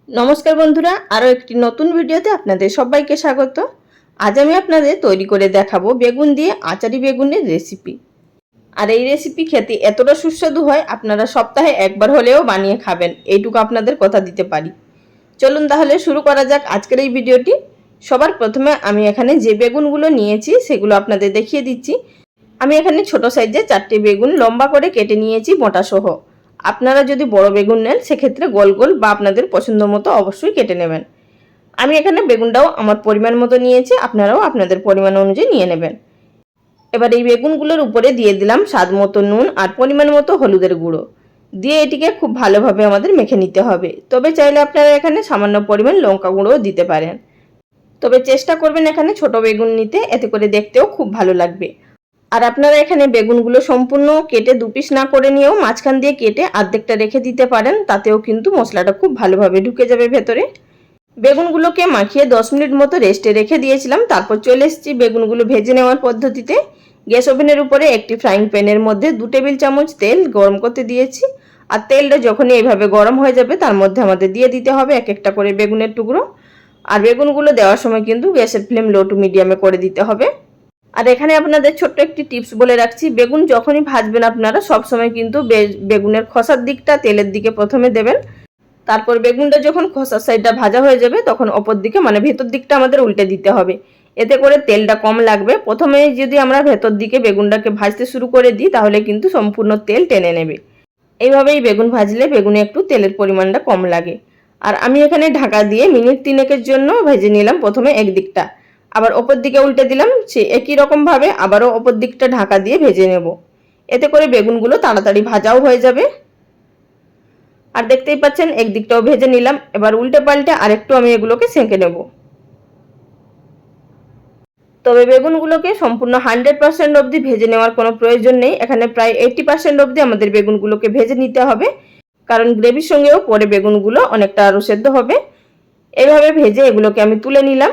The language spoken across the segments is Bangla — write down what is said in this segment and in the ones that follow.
নমস্কার বন্ধুরা, আরও একটি নতুন ভিডিওতে আপনাদের সবাইকে স্বাগত। আজ আমি আপনাদের তৈরি করে দেখাবো বেগুন দিয়ে আচারি বেগুনের রেসিপি। আর এই রেসিপি খেতে এতটা সুস্বাদু হয়, আপনারা সপ্তাহে একবার হলেও বানিয়ে খাবেন, এইটুকু আপনাদের কথা দিতে পারি। চলুন তাহলে শুরু করা যাক আজকের এই ভিডিওটি। সবার প্রথমে আমি এখানে যে বেগুনগুলো নিয়েছি সেগুলো আপনাদের দেখিয়ে দিচ্ছি। আমি এখানে ছোট সাইজে 4টে বেগুন লম্বা করে কেটে নিয়েছি মোটা সহ। আপনারা যদি বড় বেগুন নেন সেক্ষেত্রে গোল গোল বা আপনাদের পছন্দ মতো অবশ্যই কেটে নেবেন। আমি এখানে বেগুনটাও আমার পরিমাণ মতো নিয়েছি, আপনারাও আপনাদের পরিমাণ অনুযায়ী নিয়ে নেবেন। এবার এই বেগুনগুলোর উপরে দিয়ে দিলাম স্বাদ মতো নুন আর পরিমাণ মতো হলুদের গুঁড়ো দিয়ে এটিকে খুব ভালোভাবে আমাদের মেখে নিতে হবে। তবে চাইলে আপনারা এখানে সামান্য পরিমাণ লঙ্কা গুঁড়োও দিতে পারেন, তবে চেষ্টা করবেন এখানে ছোট বেগুন নিতে, এতে করে দেখতেও খুব ভালো লাগবে। আর আপনারা এখানে বেগুনগুলো সম্পূর্ণ কেটে দু পিস না করে নিয়েও মাঝখান দিয়ে কেটে অর্ধেকটা রেখে দিতে পারেন, তাতেও কিন্তু মশলাটা খুব ভালোভাবে ঢুকে যাবে ভেতরে। বেগুনগুলোকে মাখিয়ে 10 মিনিট মতো রেস্টে রেখে দিয়েছিলাম। তারপর চলে এসেছি বেগুনগুলো ভেজে নেওয়ার পদ্ধতিতে। গ্যাস ওভেনের উপরে একটি ফ্রাইং প্যানের মধ্যে 2 টেবিল চামচ তেল গরম করতে দিয়েছি। আর তেলটা যখনই এইভাবে গরম হয়ে যাবে তার মধ্যে আমাদের দিয়ে দিতে হবে এক একটা করে বেগুনের টুকরো। আর বেগুনগুলো দেওয়ার সময় কিন্তু গ্যাসের ফ্লেম লো টু মিডিয়ামে করে দিতে হবে। আর এখানে আপনাদের ছোট্ট একটি টিপস বলে রাখছি, বেগুন যখনই ভাজবেন আপনারা সবসময় কিন্তু বেগুনের খোসার দিকটা তেলের দিকে প্রথমে দেবেন। তারপর বেগুনটা যখন খোসার সাইডটা ভাজা হয়ে যাবে তখন অপর দিকে মানে ভেতর দিকটা আমাদের উল্টে দিতে হবে, এতে করে তেলটা কম লাগবে। প্রথমে যদি আমরা ভেতর দিকে বেগুনটাকে ভাজতে শুরু করে দিই তাহলে কিন্তু সম্পূর্ণ তেল টেনে নেবে। এইভাবেই বেগুন ভাজলে বেগুনে একটু তেলের পরিমাণটা কম লাগে। আর আমি এখানে ঢাকা দিয়ে মিনিট 3 জন্য ভেজে নিলাম প্রথমে একদিকটা, আবার ওপর দিকে উল্টে দিলাম, সে একই রকমভাবে আবারও ওপর দিকটা ঢাকা দিয়ে ভেজে নেব। এতে করে বেগুনগুলো তাড়াতাড়ি ভাজাও হয়ে যাবে। আর দেখতেই পাচ্ছেন একদিকটাও ভেজে নিলাম। এবার উল্টে পাল্টে আরেকটু আমি এগুলোকে সেঁকে নেব। তবে বেগুনগুলোকে সম্পূর্ণ 100% অবধি ভেজে নেওয়ার কোনো প্রয়োজন নেই, এখানে প্রায় 80% অবধি আমাদের বেগুনগুলোকে ভেজে নিতে হবে, কারণ গ্রেভির সঙ্গেও পরে বেগুনগুলো অনেকটা আরও সেদ্ধ হবে। এইভাবে ভেজে এগুলোকে আমি তুলে নিলাম।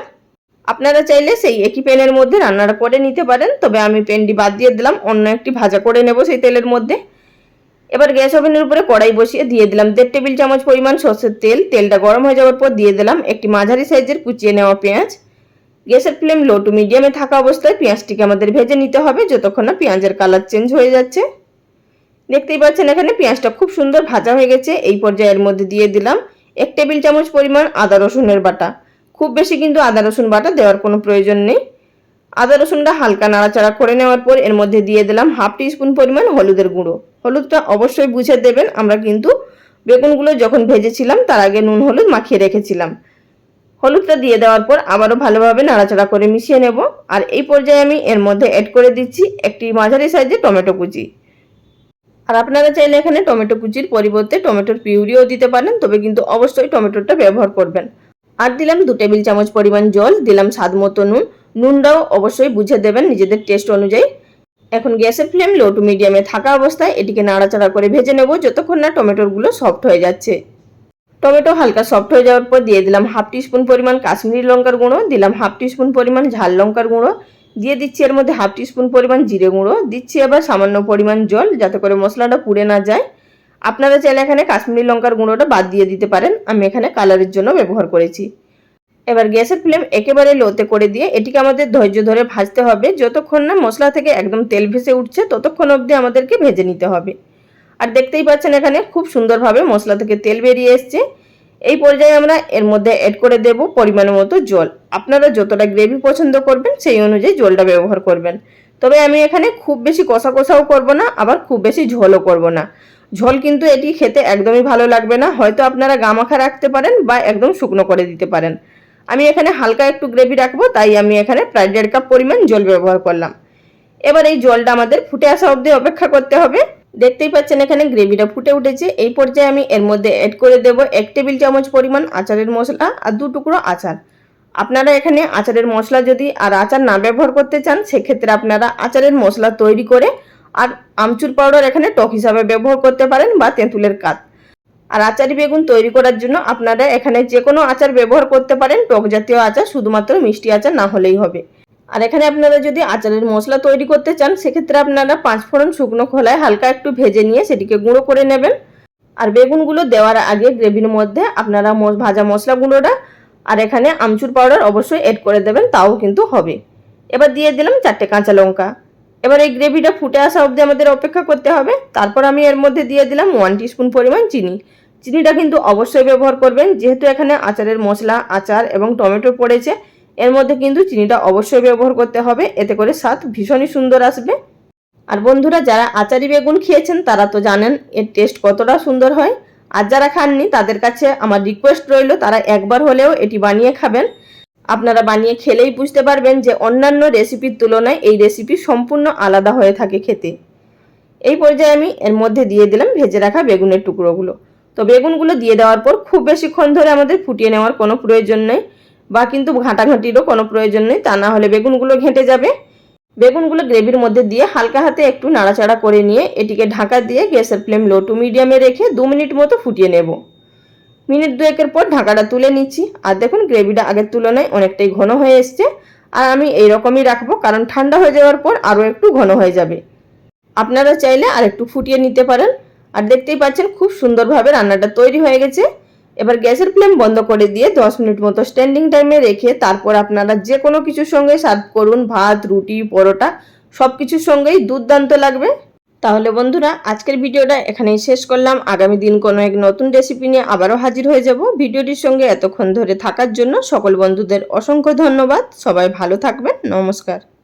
আপনারা চাইলে সেই একই প্যানের মধ্যে রান্নাটা করে নিতে পারেন, তবে আমি প্যানটি বাদ দিয়ে দিলাম, অন্য একটি ভাজা করে নেব সেই তেলের মধ্যে। এবার গ্যাস ওভেনের উপরে কড়াই বসিয়ে দিয়ে দিলাম 1.5 টেবিল চামচ পরিমাণ সরষের তেল। তেলটা গরম হয়ে যাওয়ার পর দিয়ে দিলাম একটি মাঝারি সাইজের কুচিয়ে নেওয়া পেঁয়াজ। গ্যাসের ফ্লেম লো টু মিডিয়ামে থাকা অবস্থায় পেঁয়াজটিকে আমাদের ভেজে নিতে হবে যতক্ষণ না পেঁয়াজের কালার চেঞ্জ হয়ে যাচ্ছে। দেখতেই পাচ্ছেন এখানে পেঁয়াজটা খুব সুন্দর ভাজা হয়ে গেছে। এই পর্যায়ের মধ্যে দিয়ে দিলাম 1 টেবিল চামচ পরিমাণ আদা রসুনের বাটা। খুব বেশি কিন্তু আদা রসুন বাটা দেওয়ার কোনো প্রয়োজন নেই। আদা রসুনটা হালকা নাড়াচাড়া করে নেওয়ার পর এর মধ্যে দিয়ে দিলাম 1/2 টিস্পুন পরিমাণ হলুদের গুঁড়ো। হলুদটা অবশ্যই বুঝে দেবেন, আমরা কিন্তু বেগুনগুলো যখন ভেজেছিলাম তার আগে নুন হলুদ মাখিয়ে রেখেছিলাম। হলুদটা দিয়ে দেওয়ার পর আবারও ভালোভাবে নাড়াচাড়া করে মিশিয়ে নেব। আর এই পর্যায়ে আমি এর মধ্যে অ্যাড করে দিচ্ছি একটি মাঝারি সাইজের টমেটো কুচি। আর আপনারা চাইলে এখানে টমেটো কুচির পরিবর্তে টমেটোর পিউরিও দিতে পারেন, তবে কিন্তু অবশ্যই টমেটোটা ব্যবহার করবেন। আর দিলাম 2 টেবিল চামচ পরিমাণ জল, দিলাম স্বাদ মতো নুন। নুনটাও অবশ্যই বুঝে দেবেন নিজেদের টেস্ট অনুযায়ী। এখন গ্যাসের ফ্লেম লো টু মিডিয়ামে থাকা অবস্থায় এটিকে নাড়াচাড়া করে ভেজে নেব যতক্ষণ না টমেটোগুলো সফট হয়ে যাচ্ছে। টমেটো হালকা সফট হয়ে যাওয়ার পর দিয়ে দিলাম 1/2 টিস্পুন পরিমাণ কাশ্মীরি লঙ্কার গুঁড়ো, দিলাম 1/2 টিস্পুন পরিমাণ ঝাল লঙ্কার গুঁড়ো, দিয়ে দিচ্ছি এর মধ্যে 1/2 টিস্পুন পরিমাণ জিরে গুঁড়ো, দিচ্ছি আবার সামান্য পরিমাণ জল যাতে করে মশলাটা পুড়ে না যায়। আপনারা চাইলে এখানে কাশ্মীরি লঙ্কার গুঁড়োটা বাদ দিয়ে দিতে পারেন, আমি এখানে কালারের জন্য ব্যবহার করেছি। এবার গ্যাসের ফ্লেম একেবারে লোতে করে দিয়ে এটিকে আমাদের ধৈর্য ধরে ভাজতে হবে যতক্ষণ না মশলা থেকে একদম তেল ভেসে উঠছে, ততক্ষণ অবধি আমাদেরকে ভেজে নিতে হবে। আর দেখতেই পাচ্ছেন এখানে খুব সুন্দরভাবে মশলা থেকে তেল বেরিয়ে এসছে। এই পর্যায়ে আমরা এর মধ্যে অ্যাড করে দেব পরিমাণ মতো জল। আপনারা যতটা গ্রেভি পছন্দ করবেন সেই অনুযায়ী জলটা ব্যবহার করবেন। তবে আমি এখানে খুব বেশি কষা কষাও করব না, আবার খুব বেশি ঝোলও করব না। ঝোল কিন্তু এটি খেতে একদমই ভালো লাগবে না, হয়তো আপনারা গামাখা রাখতে পারেন বা একদম শুকনো করে দিতে পারেন। আমি এখানে হালকা একটু গ্রেভি রাখবো, তাই আমি এখানে প্রায় 1.5 কাপ পরিমাণ জল ব্যবহার করলাম। এবার এই জলটা আমাদের ফুটে আসা অবধি অপেক্ষা করতে হবে। দেখতেই পাচ্ছেন এখানে গ্রেভিটা ফুটে উঠেছে। এই পর্যায়ে আমি এর মধ্যে অ্যাড করে দেব 1 টেবিল চামচ পরিমাণ আচারের মশলা আর 2 টুকরো আচার। আপনারা এখানে আচারের মশলা যদি আর আচার না ব্যবহার করতে চান সেক্ষেত্রে আপনারা আচারের মশলা তৈরি করে আর আমচুর পাউডার এখানে টক হিসাবে ব্যবহার করতে পারেন বা তেঁতুলের কাঠ। আর আচারি বেগুন তৈরি করার জন্য আপনারা এখানে যে কোনো আচার ব্যবহার করতে পারেন, টক জাতীয় আচার, শুধুমাত্র মিষ্টি আচার না হলেই হবে। আর এখানে আপনারা যদি আচারের মশলা তৈরি করতে চান সেক্ষেত্রে আপনারা 5 ফোড়ন শুকনো খোলায় হালকা একটু ভেজে নিয়ে সেটিকে গুঁড়ো করে নেবেন। আর বেগুনগুলো দেওয়ার আগে গ্রেভির মধ্যে আপনারা ভাজা মশলাগুলোটা আর এখানে আমচুর পাউডার অবশ্যই অ্যাড করে দেবেন, তাও কিন্তু হবে। এবার দিয়ে দিলাম 4টে কাঁচা লঙ্কা। এবার এই গ্রেভিটা ফুটে আসা অবধি আমাদের অপেক্ষা করতে হবে। তারপর আমি এর মধ্যে দিয়ে দিলাম 1 টিস্পুন পরিমাণ চিনি। চিনিটা কিন্তু অবশ্যই ব্যবহার করবেন, যেহেতু এখানে আচারের মশলা, আচার এবং টমেটো পড়েছে, এর মধ্যে কিন্তু চিনিটা অবশ্যই ব্যবহার করতে হবে, এতে করে স্বাদ ভীষণই সুন্দর আসবে। আর বন্ধুরা, যারা আচারি বেগুন খেয়েছেন তারা তো জানেন এর টেস্ট কতটা সুন্দর হয়। আর যারা খাননি তাদের কাছে আমার রিকোয়েস্ট রইল, তারা একবার হলেও এটি বানিয়ে খাবেন। আপনারা বানিয়ে খেলেই বুঝতে পারবেন যে অন্যান্য রেসিপির তুলনায় এই রেসিপি সম্পূর্ণ আলাদা হয়ে থাকে খেতে। এই পর্যায়ে আমি এর মধ্যে দিয়ে দিলাম ভেজে রাখা বেগুনের টুকরোগুলো। তো বেগুনগুলো দিয়ে দেওয়ার পর খুব বেশিক্ষণ ধরে আমাদের ফুটিয়ে নেওয়ার কোনো প্রয়োজন নেই, বা কিন্তু ঘাঁটাঘাঁটিরও কোনো প্রয়োজন নেই, তা না হলে বেগুনগুলো ঘেঁটে যাবে। বেগুনগুলো গ্রেভির মধ্যে দিয়ে হালকা হাতে একটু নাড়াচাড়া করে নিয়ে এটিকে ঢাকা দিয়ে গ্যাসের ফ্লেম লো টু মিডিয়ামে রেখে 2 মিনিট মতো ফুটিয়ে নেব। মিনিট 2 পর ঢাকাটা তুলে নিচ্ছি। আর দেখুন গ্রেভিটা আগের তুলনায় অনেকটাই ঘন হয়ে এসছে। আর আমি এই রকমই রাখবো, কারণ ঠান্ডা হয়ে যাওয়ার পর আরও একটু ঘন হয়ে যাবে। আপনারা চাইলে আর একটু ফুটিয়ে নিতে পারেন। আর দেখতেই পাচ্ছেন খুব সুন্দরভাবে রান্নাটা তৈরি হয়ে গেছে। এবার গ্যাসের ফ্লেম বন্ধ করে দিয়ে 10 মিনিট মতো স্ট্যান্ডিং টাইমে রেখে তারপর আপনারা যে কোনো কিছুর সঙ্গে সার্ভ করুন, ভাত, রুটি, পরোটা, সব কিছুর সঙ্গেই দুর্দান্ত লাগবে। তাহলে বন্ধুরা, আজকের ভিডিওটা এখানেই শেষ করলাম। আগামী দিন কোনো এক নতুন রেসিপি নিয়ে আবারও হাজির হয়ে যাব। ভিডিওটির সঙ্গে এতক্ষণ ধরে থাকার জন্য সকল বন্ধুদের অসংখ্য ধন্যবাদ। সবাই ভালো থাকবেন। নমস্কার।